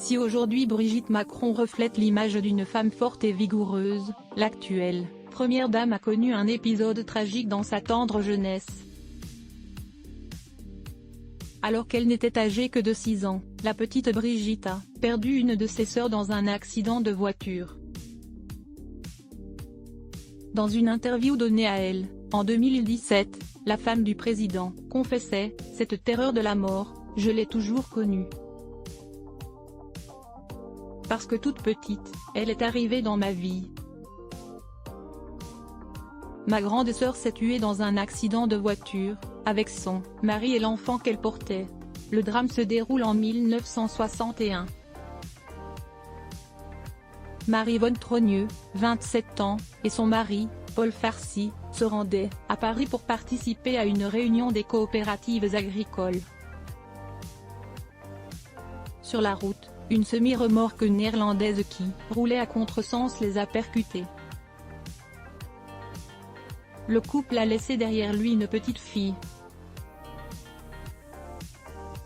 Si aujourd'hui Brigitte Macron reflète l'image d'une femme forte et vigoureuse, l'actuelle première dame a connu un épisode tragique dans sa tendre jeunesse. Alors qu'elle n'était âgée que de 6 ans, la petite Brigitte a perdu une de ses sœurs dans un accident de voiture. Dans une interview donnée à Elle, en 2017, la femme du président confessait « Cette terreur de la mort, je l'ai toujours connue. Parce que toute petite, elle est arrivée dans ma vie. Ma grande sœur s'est tuée dans un accident de voiture, avec son mari et l'enfant qu'elle portait. Le drame se déroule en 1961. Marie-Yvonne Trogneux, 27 ans, et son mari, Paul Farcy, se rendaient à Paris pour participer à une réunion des coopératives agricoles. Sur la route, une semi-remorque néerlandaise qui roulait à contresens les a percutés. Le couple a laissé derrière lui une petite fille,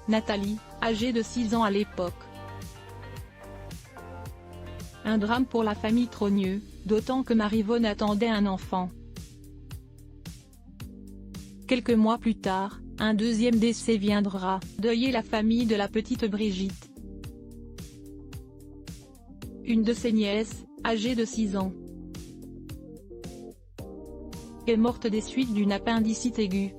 Nathalie, âgée de 6 ans à l'époque. Un drame pour la famille Trogneux, d'autant que Marie-Yvonne attendait un enfant. Quelques mois plus tard, un deuxième décès viendra deuiller la famille de la petite Brigitte. Une de ses nièces, âgée de 6 ans, est morte des suites d'une appendicite aiguë.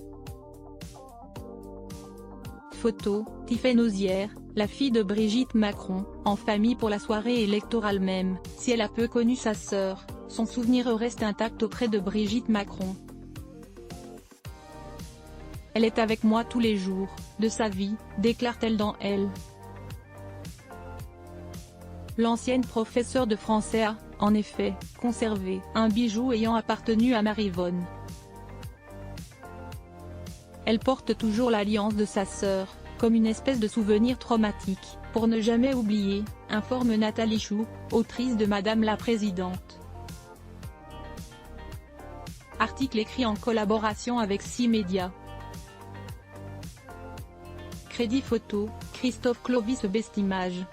Photo, Tiffaine Ozière, la fille de Brigitte Macron, en famille pour la soirée électorale. Même si elle a peu connu sa sœur, son souvenir reste intact auprès de Brigitte Macron. Elle est avec moi tous les jours de sa vie, déclare-t-elle dans Elle. L'ancienne professeure de français a, en effet, conservé un bijou ayant appartenu à Marie-Yvonne. Elle porte toujours l'alliance de sa sœur, comme une espèce de souvenir traumatique, pour ne jamais oublier, informe Nathalie Chou, autrice de Madame la Présidente. Article écrit en collaboration avec 6 médias. Crédit photo, Christophe Clovis Bestimage.